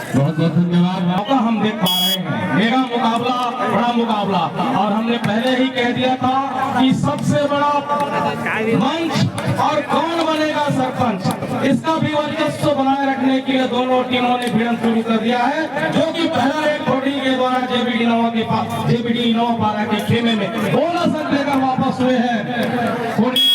बहुत बहुत धन्यवाद। मौका हम देख पा रहे हैं, मेगा मुकाबला, बड़ा मुकाबला, और हमने पहले ही कह दिया था कि सबसे बड़ा मंच और कौन बनेगा सरपंच, इसका भी वर्चस्व बनाए रखने के लिए दोनों टीमों ने भिड़ंत शुरू कर दिया है, जो कि पहला रेड कोडी के द्वारा जेबीडी नवापारा के खेमे में बोनस अंक लेकर वापस हुए हैं। कोडी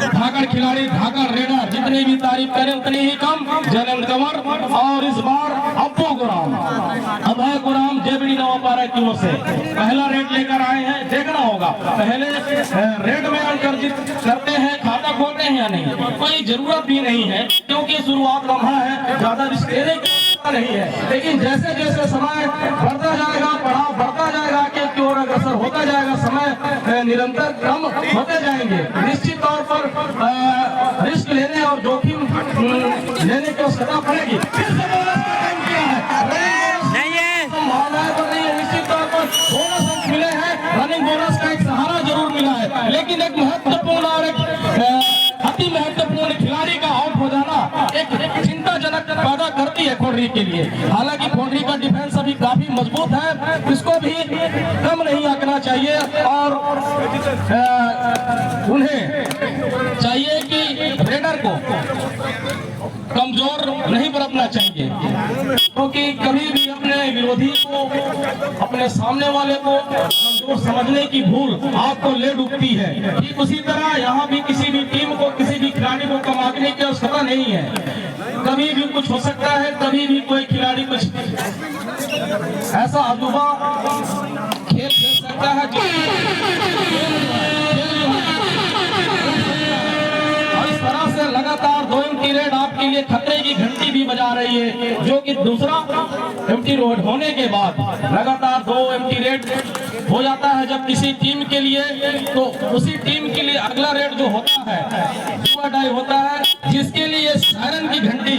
धाकड़ खिलाड़ी, धाकड़ रेडर, जितनी भी तारीफ करें उतनी ही कम। जैलेंद्र कंवर और इस बार अब्बू गुराम, अभय गुराम जेबीडी नवापारा की ओर से पहला रेड लेकर आए हैं। देखना होगा पहले रेड में अंक अर्जित करते हैं, खाता खोलते हैं या नहीं, कोई जरूरत भी नहीं है क्योंकि शुरुआत लम्हा है, ज्यादा रिस्क लेने की नहीं है। लेकिन जैसे जैसे समय बढ़ता जाएगा, पढ़ाव बढ़ता जाएगा, की ओर अग्रसर होता जाएगा, समय निरंतर कम होते जाएंगे, निश्चित तौर पर रिस्क लेने और जोखिम लेने की आवश्यकता पड़ेगी। संभावनाएं तो नहीं है, निश्चित तौर पर बोनस अंक मिले हैं, रनिंग बोनस का एक सहारा जरूर मिला है, लेकिन एक महत्वपूर्ण और एक अति महत्वपूर्ण खिलाड़ी का आउट हो जाना एक चिंताजनक पैदा करती है खोंडरी के लिए। हालांकि खोंडरी का डिफेंस अभी काफी मजबूत है, इसको भी कम नहीं आंकना चाहिए और उन्हें चाहिए कि रेडर को कमजोर नहीं बरतना चाहिए, क्योंकि कभी भी अपने विरोधी को, अपने सामने वाले को कमजोर समझने की भूल आपको ले डूबती है। ठीक उसी तरह यहाँ भी किसी भी टीम को, किसी भी खिलाड़ी को कम आंकने की आवश्यकता नहीं है, कभी भी कुछ हो सकता है, कभी भी कोई खिलाड़ी कुछ ऐसा अजूबा खेल खेल सकता है लगातार 2 एम्प्टी रेड आपके लिए खतरे की घंटी भी बजा रही है, जो कि दूसरा एम्प्टी रोड होने के बाद लगातार 2 एम्प्टी रेड हो जाता है जब किसी टीम के लिए, तो उसी टीम के लिए अगला रेड जो होता है डू डाई होता है, जिसके लिए सायरन की घंटी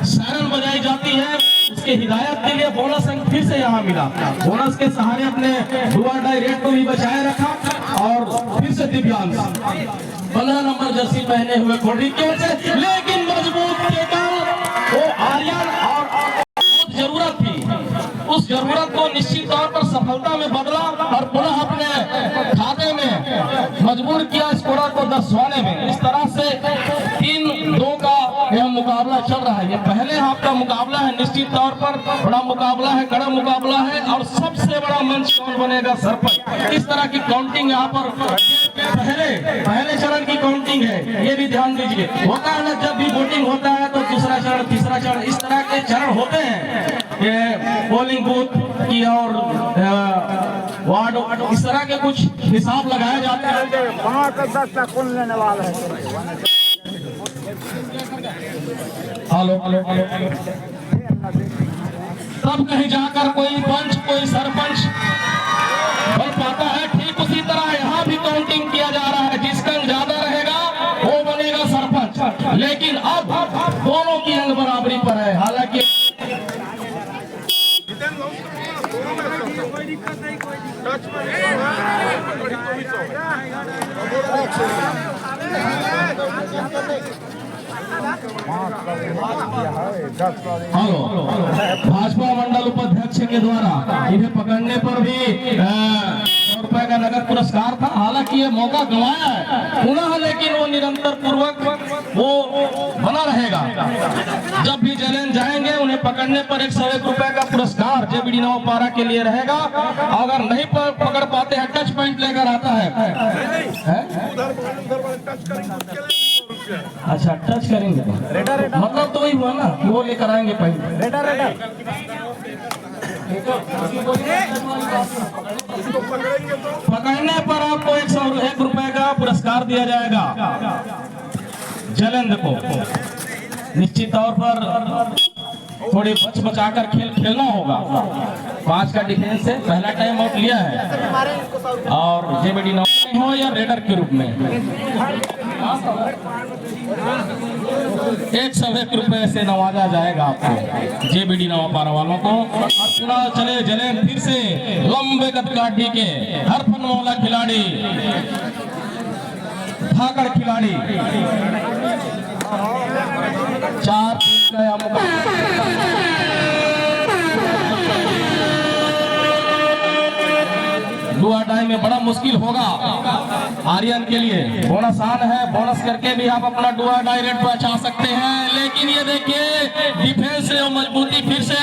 सायरन बजाई जाती है। उसके हिदायत के लिए बोनस अंक फिर से यहाँ मिला, बोनस के सहारे अपने डू डाई रेड को भी बचाए रखा और फिर से दिव्यांश 15 नंबर जर्सी पहने हुए खोंडरी की ओर से, लेकिन मजबूत केवल वो आर्यन और जरूरत थी, उस जरूरत को निश्चित तौर पर सफलता में बदला और पुनः अपने खाते में मजबूर किया स्कोर को 10 में। इस तरह से 3-2 का यह मुकाबला चल रहा है। ये पहले हाफ का मुकाबला है, निश्चित तौर पर बड़ा मुकाबला है, कड़ा मुकाबला है और सबसे बड़ा मंच कौन बनेगा सरपंच, इस तरह की काउंटिंग यहाँ पर पहले चरण की काउंटिंग है, ये भी ध्यान दीजिए। होता है ना, जब भी वोटिंग होता है तो दूसरा चरण, तीसरा चरण, इस तरह के चरण होते हैं, ये पोलिंग बूथ की और वार्ड, इस तरह के कुछ हिसाब लगाए जाते हैं। 10 तक कौन लेने वाला है? हेलो, तब कहीं जाकर कोई पंच, कोई सरपंच बन पाता है। ठीक उसी तरह यहाँ भी काउंटिंग किया जा रहा है, जिसका ज्यादा रहेगा वो बनेगा सरपंच, लेकिन अब दोनों की अंग बराबरी पर है। हालांकि हेलो, भाजपा मंडल उपाध्यक्ष के द्वारा इन्हें पकड़ने पर भी 100 रुपए का नगद पुरस्कार था। हालांकि ये मौका गंवाया है पुनः, लेकिन वो निरंतर पूर्वक वो बना रहेगा। जब भी चैलेंज जाएंगे उन्हें पकड़ने पर 101 रुपए का पुरस्कार जेबीडी नवापारा के लिए रहेगा। अगर नहीं पकड़ पाते हैं, टच पॉइंट लेकर आता है। अच्छा, टच करेंगे मतलब तो वही हुआ ना, वो लेकर आएंगे पहले। पकड़ने पर आपको 101 रुपए का पुरस्कार दिया जाएगा। जैलेंद्र को निश्चित तौर पर थोड़ी बचाकर खेलना होगा। 5 का डिफेंस से पहला टाइम आउट लिया है और जेबीडी नवापारा हो या रेडर के रूप में 101 रुपए से नवाजा जाएगा आपको, जेबीडी नवापारा वालों को। और पुनः चले जलेन फिर से लंबे कदकाठी के हरफन वाला खिलाड़ी, धाकड़ खिलाड़ी 4 का में बड़ा मुश्किल होगा आर्यन के लिए। बोनस ऑन है, बोनस करके भी आप अपना डुआ डायरेक्ट बचा सकते हैं। लेकिन ये देखिए डिफेंस से मजबूती फिर से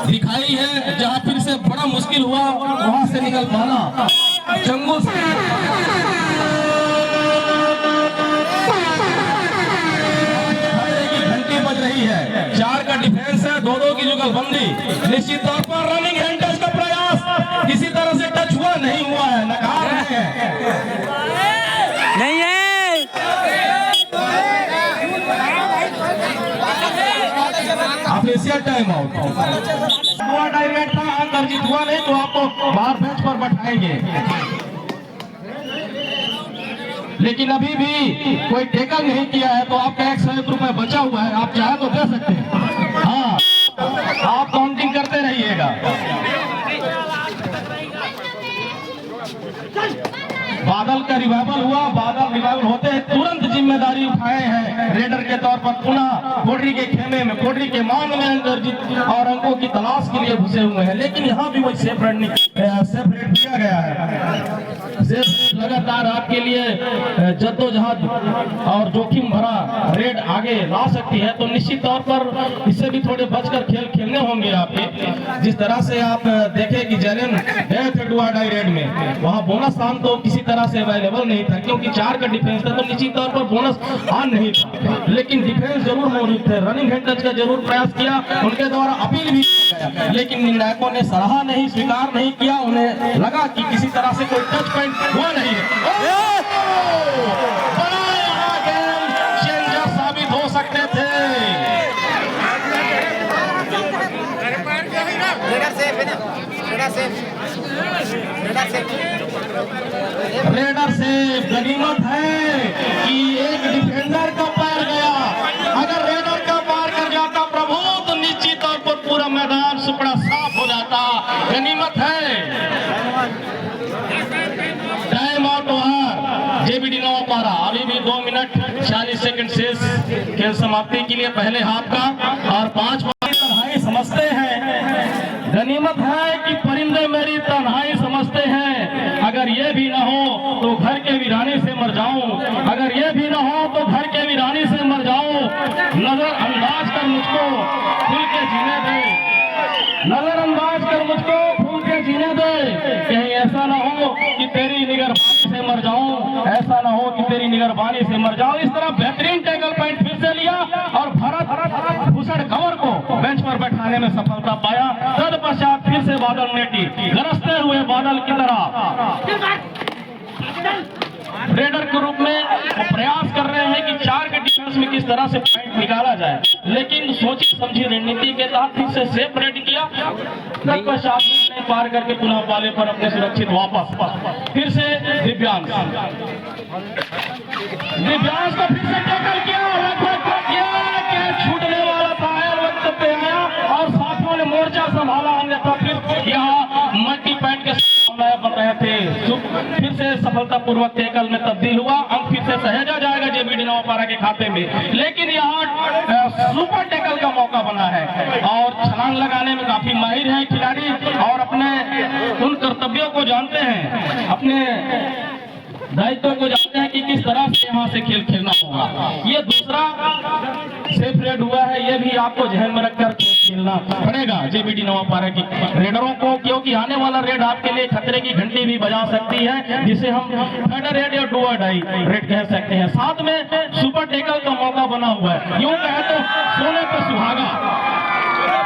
दिखाई है, जहां फिर से बड़ा मुश्किल हुआ वहां से निकल पाना। जंगू रही है, 4 का डिफेंस है, 2-2 की जुगलबंदी। निश्चित तौर पर रनिंग हैंड टच का प्रयास किसी तरह से टच हुआ नहीं हुआ है, नकार रहे हैं। नहीं है। Official time out. हुआ डायरेक्ट था, अंक अर्जित हुआ नहीं तो आपको बाहर बेंच पर बैठाएंगे। लेकिन अभी भी कोई टेकल नहीं किया है तो आपका 101 रुपए बचा हुआ है, आप चाहे तो दे सकते हैं। हाँ, आप काउंटिंग करते रहिएगा। बादल का रिवाइवल हुआ, बादल रिवाइवल होते हैं तुरंत जिम्मेदारी उठाए हैं रेडर के तौर पर, पुनः कोडरी के खेमे में, कोडरी के मान में अंतर्जित और अंकों की तलाश के लिए घुसे हुए हैं। लेकिन यहाँ भी वही सेफ रेड दिया गया है। लगातार आपके लिए जद्दोजहद और जोखिम भरा रेड आगे ला सकती है, तो निश्चित तौर पर इससे भी थोड़े बचकर खेल खेलने होंगे आपके। जिस तरह से आप देखें कि जैलन गए थे डुआ डाई रेड में, वहां बोनस ऑन तो किसी तरह से अवेलेबल नहीं था, क्योंकि 4 का डिफेंस था तो निश्चित तौर पर बोनस ऑन नहीं था। लेकिन डिफेंस जरूर मौजूद थे, रनिंग हैंड टच का जरूर प्रयास किया, उनके द्वारा अपील भी किया गया, लेकिन निर्णायकों ने सराहा नहीं, स्वीकार नहीं किया। उन्हें लगा कि किसी तरह से कोई टच पॉइंट हुआ नहीं है। बड़ा यहाँ गेम चेंजर साबित हो सकते थे। रेडर से गनीमत है कि एक डिफेंडर का पैर गया। अगर रेडर का पार कर जाता प्रभु तो निश्चित तौर पर पूरा मैदान सुपड़ा साफ हो जाता। गनीमत है। Time out over JBD Navapara. अभी भी 2 मिनट 40 सेकंड शेष खेल समाप्ति के लिए पहले हाफ का, और 5 तन्हाई समझते हैं। गनीमत है कि परिंदे मेरी तन्हाई समझते हैं। अगर ये भी ना हो तो घर के वीरानी से मर जाऊं, अगर ये भी ना हो तो घर के वीरानी से मर जाऊं। नजर अंदाज कर मुझको खुल के जीने दे, नजर अंदाज कर मुझको खुल के जीने दे। कहीं ऐसा ना हो कि तेरी निगरबानी से मर जाऊं, ऐसा ना हो कि तेरी निगरबानी से मर जाऊं। इस तरह बेहतरीन टैकल पॉइंट फिर से लिया और भरत भूषण कंवर को बेंच पर बैठाने में सफलता पाया। तत्पश्चात फिर से बादल नेटी गरजते हुए बादल की तरह रेडर के रूप में वो प्रयास कर रहे हैं कि 4 के डिफेंस में किस तरह से पॉइंट निकाला जाए। लेकिन सोची समझी रणनीति के तहत फिर से सेफ रेड किया, तत्पश्चात पार करके पुनः पाले पर अपने सुरक्षित वापस। फिर से दिव्यांश को फिर से टैकल किया, छूटने वाला था वक्त पे आया और साथियों ने मोर्चा संभाला। हमने तो फिर यहाँ मल्टी पॉइंट के बन रहे थे, फिर से सफलतापूर्वक टैकल में तब्दील हुआ। अंक फिर से सहेजा जाएगा जेबीडी नवापारा के खाते में। लेकिन यहाँ सुपर टैकल का मौका बना है और छलांग लगाने में काफी माहिर है खिलाड़ी और अपने उन कर्तव्यों को जानते हैं, अपने दायित्व को जानते हैं कि किस तरह से यहाँ से खेल खेलना होगा। ये दूसरा सेफ रेड हुआ है, ये भी आपको ध्यान में रखकर खेलना पड़ेगा जेबीडी नवापारा की रेडरों को, क्योंकि आने वाला रेड आपके लिए खतरे की घंटी भी बजा सकती है, जिसे हम फेडर रेड या डू और डाई रेड कह सकते हैं। साथ में सुपर टैकल का मौका बना हुआ है। यूं कहे तो सोने पे सुहागा,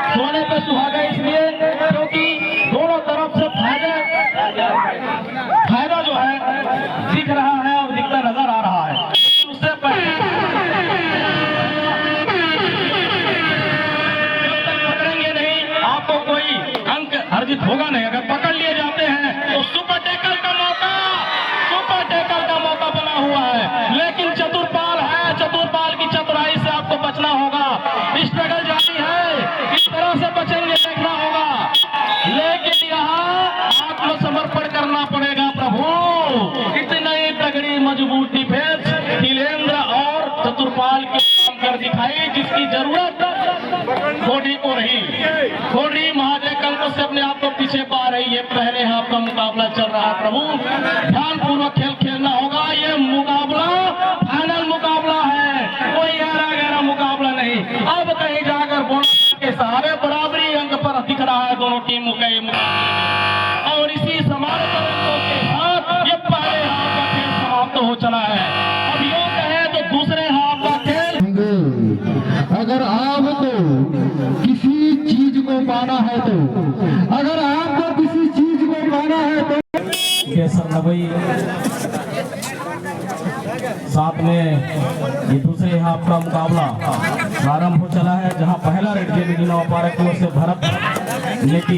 सोने पे सुहागा इसलिए क्योंकि दोनों तरफ से फायदा जो है दिख रहा है और दिखता नजर आ रहा है। उससे पहले पकड़ेंगे नहीं आपको कोई अंक अर्जित होगा नहीं। अगर पकड़ लिए जाते हैं तो सुपर टैकल का मौका बना हुआ है। लेकिन चतुरपाल है, चतुरपाल की चतुराई से आपको बचना होगा। स्ट्रगल जारी है, इस तरह से बचेंगे देखना होगा। लेकिन यहाँ आत्मसमर्पण करना पड़ेगा प्रभु। इतनी तगड़ी मजबूत डिफेंस तिलेंद्र और चतुरपाल की कर दिखाई, जिसकी जरूरत कोडरी को रही। कोडरी महाजय कल अंकों से अपने आप को पीछे पा रही है। पहले हाफ का मुकाबला चल रहा है प्रभु, ध्यान पूर्वक खेल खेलना होगा। ये मुकाबला फाइनल मुकाबला है, कोई गहरा गहरा मुकाबला नहीं। अब कहीं जाकर बोनस के सहारे बराबरी अंक पर दिख रहा है दोनों टीमों का ये मुकाबला, और इसी समान अंकों के साथ ये पहले हाफ का खेल समाप्त हो चला है। अब यूं कहे तो दूसरे हाफ का खेल, अगर आपको किसी चीज को पाना है तो, अगर आपको किसी चीज को पाना है तो केसर नवई साथ में ये दूसरे हाफ का मुकाबला प्रारंभ हो चला है, जहां पहला रेड जेबीडी नवापारा की ओर से भरत नेटी,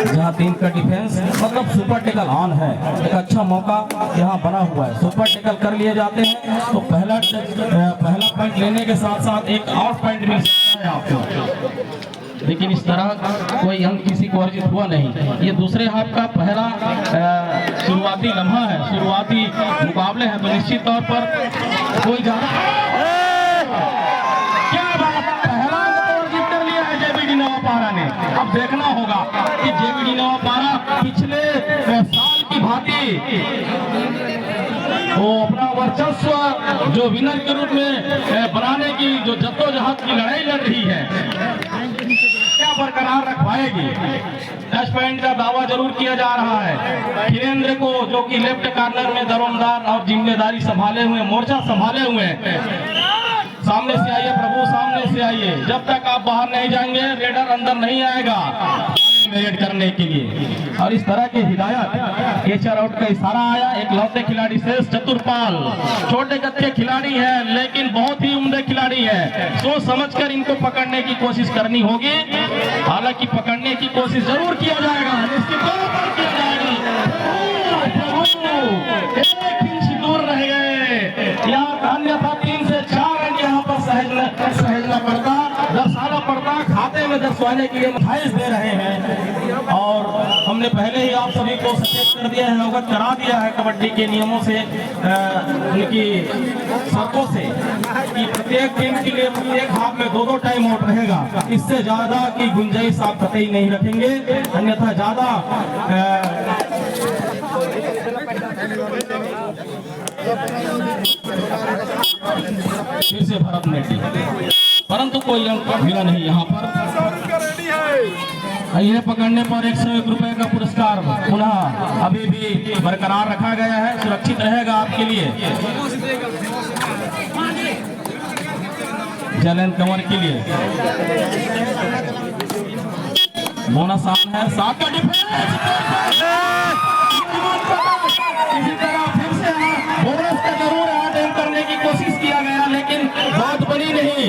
जहां टीम का डिफेंस मतलब सुपर टैकल ऑन है। एक अच्छा मौका यहां बना हुआ है, सुपर टैकल कर लिए जाते हैं तो पहला पॉइंट लेने के साथ साथ एक और पॉइंट मिल सकता है आपको, लेकिन इस तरह कोई अंक किसी को अर्जित हुआ नहीं। ये दूसरे हाफ का पहला शुरुआती लम्हा है, शुरुआती मुकाबले हैं, तो निश्चित तौर पर कोई ज्यादा क्या बात, पहला अंक तो अर्जित कर लिया है जेबीडी नवापारा ने। अब देखना होगा कि जेबीडी नवापारा पिछले साल की भांति वो अपना वर्चस्व जो विनर के रूप में बनाने की जो जद्दोजहद की लड़ाई लड़ रही है, क्या बरकरार रख पाएगी। 10 पॉइंट का दावा जरूर किया जा रहा है। वीरेंद्र को, जो कि लेफ्ट कॉर्नर में दरोमदार और जिम्मेदारी संभाले हुए, मोर्चा संभाले हुए हैं, सामने से आइए प्रभु, सामने से आइए। जब तक आप बाहर नहीं जाएंगे रेडर अंदर नहीं आएगा रेड करने के लिए। और इस तरह की हिदायत, कैचर आउट का इशारा आया। एक लौते खिलाड़ी शेष चतुरपाल, छोटे कद के खिलाड़ी है लेकिन बहुत ही उम्दे खिलाड़ी है। सोच समझकर इनको पकड़ने की कोशिश करनी होगी, हालांकि पकड़ने की कोशिश जरूर किया जाएगा, निश्चित तौर पर किया जाएगी। एक इंच दूर रह गए, यहाँ अन्यथा 3 से 4 रन यहाँ पर सहजना पड़ता, दर्शाना पड़ता। खाते में दर्शवाने के लिए 28 दे रहे हैं, और हमने पहले ही आप सभी को सचेत कर दिया है, अवगत करा दिया है कबड्डी के नियमों से, उनकी शर्तों से, कि प्रत्येक टीम के लिए प्रत्येक हाफ में 2-2 टाइम आउट रहेगा। इससे ज्यादा की गुंजाइश आप कतई नहीं रखेंगे, अन्यथा ज्यादा फिर से भरत नेटी, परंतु कोई अंक मिला नहीं यहाँ पर। ये पकड़ने पर 101 रुपए का पुरस्कार पुनः अभी भी बरकरार रखा गया है, सुरक्षित रहेगा आपके लिए जलन कंवर के लिए। बोनस ऑन है, 7 का डिफेंस, इसी तरह फिर से बोनस का जरूर अटेम्प्ट करने की कोशिश किया गया, लेकिन बात बनी नहीं,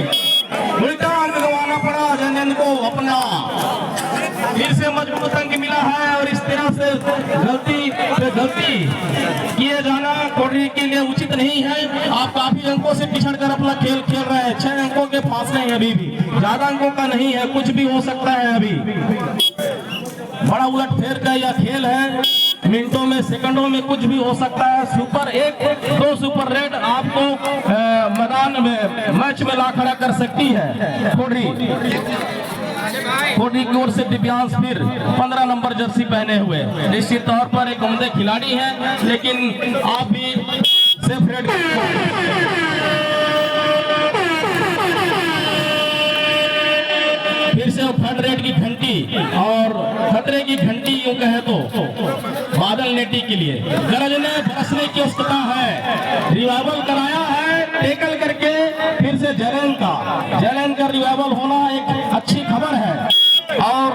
उल्टा अंक गंवाना पड़ा जनन को अपना। फिर से मजबूत अंक मिला है, और इस तरह से गलती पे गलती किए जाना कोडरी के लिए उचित नहीं है। आप काफी अंकों से पिछड़ कर अपना खेल खेल रहे हैं, 6 अंकों के फासले हैं, अभी भी ज्यादा अंकों का नहीं है, कुछ भी हो सकता है। अभी बड़ा उलट फेर का यह खेल है, मिनटों में सेकंडों में कुछ भी हो सकता है। सुपर 1-2 सुपर रेड आपको मैदान में मैच में ला खड़ा कर सकती है। कोडरी की ओर से दिव्यांश फिर 15 नंबर जर्सी पहने हुए, निश्चित तौर पर एक उम्दे खिलाड़ी है, लेकिन आप भी सेफ रेड फिर से फ्रंट रेड की घंटी, और खतरे की घंटी यूं कहे तो बादल नेटी के लिए गरजने बरसने की अवस्था है। रिवाइवल कराया है टेकल करके, फिर से जैलन का रिवाइवल होना एक अच्छी खबर है, और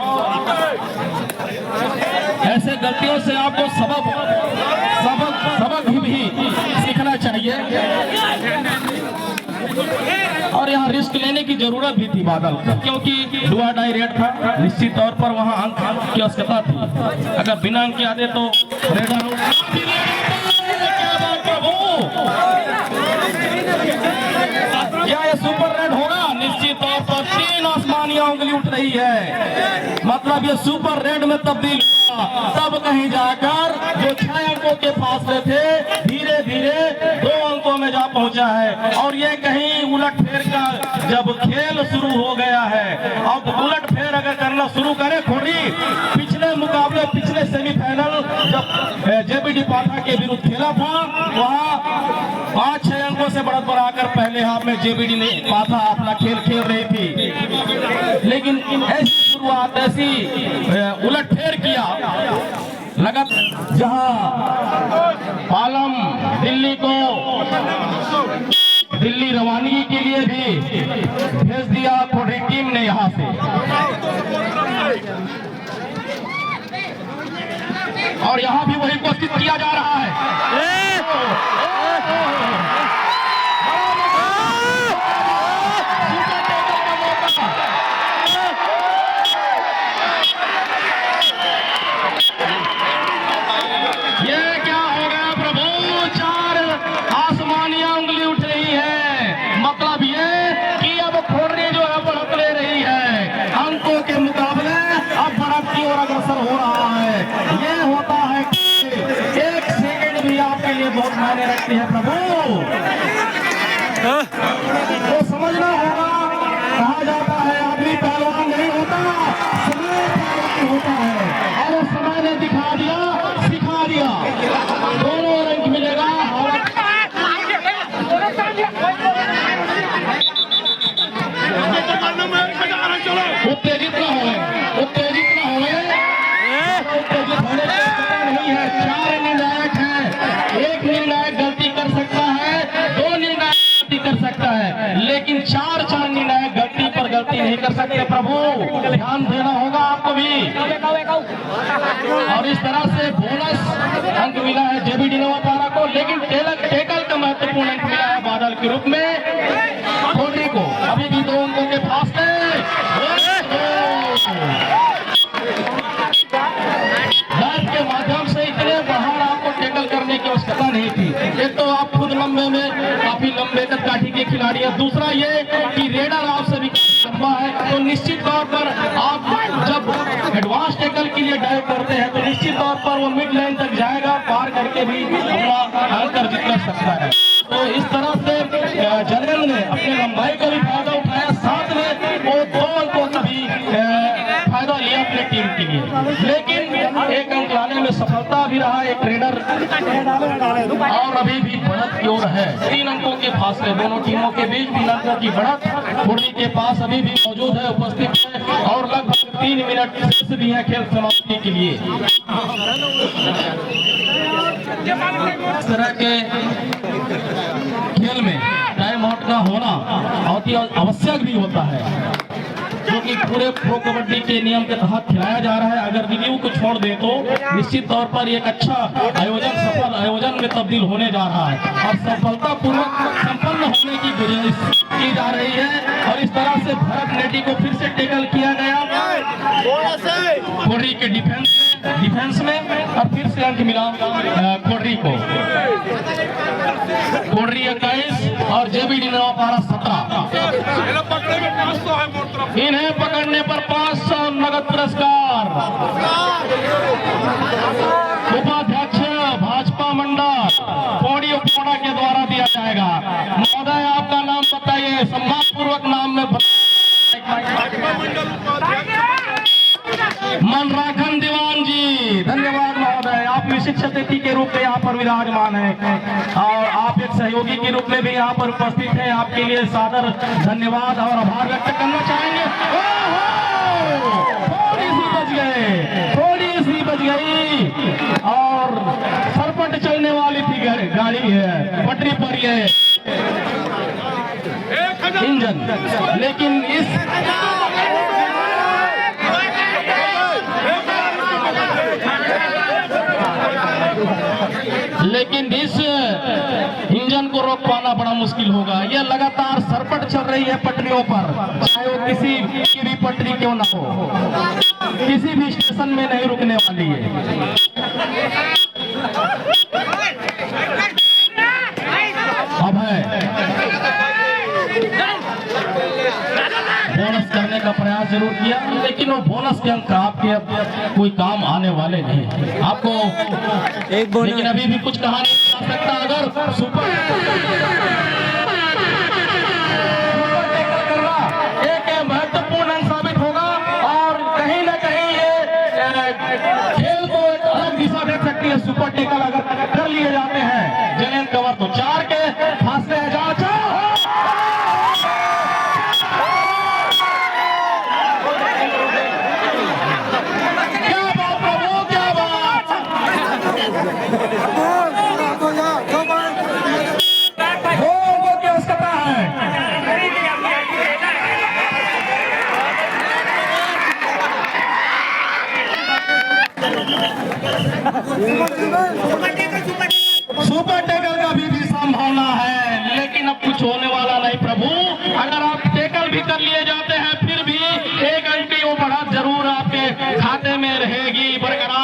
ऐसे गलतियों से आपको सबक भी सीखना चाहिए। और यहाँ रिस्क लेने की जरूरत भी थी बादल को, क्योंकि डुआ डाई रेड था, निश्चित तौर पर वहाँ अंक की आवश्यकता थी। अगर बिना अंक के आते तो रेडर क्या ये सुपर रेड होगा? निश्चित तौर पर 3 आसमानियां उंगली उठ रही है, मतलब ये सुपर रेड में तब्दील तब कहीं जाकर जो 6 अंकों के फासले थे धीरे धीरे 2 अंकों में जा पहुंचा है। और ये कहीं उलट फेर का जब खेल शुरू हो गया है, अब उलट फेर अगर करना शुरू करें खोड़ी। पिछले मुकाबले, पिछले सेमीफाइनल जब जेबीडी पाठा के विरुद्ध खेला था, वहाँ 5-6 अंकों से बढ़त बढ़ाकर पहले हाफ में जेबीडी ने पाठा अपना खेल खेल रही थी, लेकिन ऐसी शुरुआत, ऐसी उलटफेर किया लगातार, जहां पालम दिल्ली रवानगी के लिए भी भेज दिया खोड़ी टीम ने यहां से, और यहां भी वही कोशिश किया जा रहा है। ये क्या हो गया प्रभु, 4 आसमानियां उंगली उठ रही है, मतलब ये कि अब खोड़ी जो है बढ़त ले रही है, अंकों के मुकाबले अब बढ़त की ओर अग्रसर हो रहा है। ये होता है कि 1 सेकंड भी आपके लिए बहुत मायने रखती है प्रभु, तो समझना होगा। कहा जाता है आदमी पहलवान नहीं होता, समय पहलवान होता है, और उस समय ने दिखा दिया, सिखा दिया, दोनों रंग मिलेगा। उत्तेजित न हो, उत्तेजित न हो, उत्तेजित होने की पता नहीं है। 4 निर्णायक हैं, 1 निर्णायक गलती कर सकता है, 2 निर्णायक गलती कर सकता है, लेकिन 4 निर्णायक गलती पर गलती नहीं कर सकते प्रभु, ध्यान देना होगा आपको भी। और इस तरह से बोनस अंक मिला है जेबीडी नवापारा को, लेकिन टेकल का महत्वपूर्ण अंक मिला है बादल के रूप में खोड़ी को। अभी भी 2 अंकों के फासले, लाइफ के माध्यम से इतने बाहर आपको टेकल करने की आवश्यकता नहीं थी। एक तो आप खुद लंबे में काफी लंबे तक काठी के खिलाड़ी है, दूसरा ये कि रेडर आपसे भी लंबा है, तो निश्चित तौर पर आप जब एडवांस टेकल के लिए डाइव करते हैं तो निश्चित तौर पर वो मिड लाइन तक जाएगा, पार करके भी अपना अंक अर्जित कर सकता है। तो इस तरह से जनरल ने अपनी लंबाई का भी फायदा उठाया, साथ में वो 2 अंकों का भी फायदा लिया अपने टीम के लिए, लेकिन 1 अंक लाने में सफलता भी रहा एक रेडर, और अभी भी बढ़त की ओर है। 3 अंकों के फासले दोनों टीमों के बीच, 3 अंकों की बढ़त खोड़ी के पास अभी भी मौजूद है, उपस्थित है, और लगभग 3 मिनट शेष भी है खेल समाप्ति के लिए। इस तरह के खेल में टाइम आउट का होना बहुत ही आवश्यक भी होता है, क्योंकि पूरे प्रो कबड्डी के नियम के तहत खिलाया जा रहा है। अगर रिव्यू को छोड़ दे तो निश्चित तौर पर एक अच्छा आयोजन सफल आयोजन में तब्दील होने जा रहा है, और सफलतापूर्वक संपन्न होने की गुजारिश की जा रही है। और इस तरह से भरत नेटी को फिर से टैकल किया गया खोड़ी के डिफेंस में, और फिर से अंक मिला खोड़ी को। खोड़ी 21 और जेबीडी नवापारा 17। इन्हें पकड़ने पर 500 नगद पुरस्कार उपाध्यक्ष भाजपा मंडल पौड़ी उपकोड़ा के द्वारा दिया जाएगा। महोदय आपका नाम बताइए, सम्मान पूर्वक नाम में मनराखन दीवान जी, धन्यवाद महोदय। आप विशिष्ट अतिथि के रूप में यहाँ पर विराजमान हैं, और आप एक सहयोगी के रूप में भी यहाँ पर उपस्थित हैं। आपके लिए सादर धन्यवाद और आभार व्यक्त करना चाहेंगे। थोड़ी सी बच गई, और सरपट चलने वाली थी गाड़ी है, पटरी पर ये इंजन, लेकिन इस इंजन को रोक पाना बड़ा मुश्किल होगा। यह लगातार सरपट चल रही है पटरियों पर, चाहे वो किसी की भी पटरी क्यों ना हो, किसी भी स्टेशन में नहीं रुकने वाली है। अब है बोनस करने का प्रयास जरूर किया, लेकिन वो बोनस के अंक आपके अब कोई काम आने वाले नहीं आपको। एक बोनस, लेकिन अभी भी कुछ कहा नहीं जा सकता। अगर सुपर एक महत्वपूर्ण अंक साबित होगा, और कहीं सुपर टेकल अगर कर लिए जाते हैं जलेन कवर तो 4 के फासले हैं। जाओ क्या बात प्रभु, क्या बात। वो क्या उसका है। सुपर टेकल का भी संभावना है, लेकिन अब कुछ होने वाला नहीं प्रभु। अगर आप टेकल भी कर लिए जाते हैं फिर भी एक एंटी वो बढ़त जरूर आपके खाते में रहेगी बरकरार।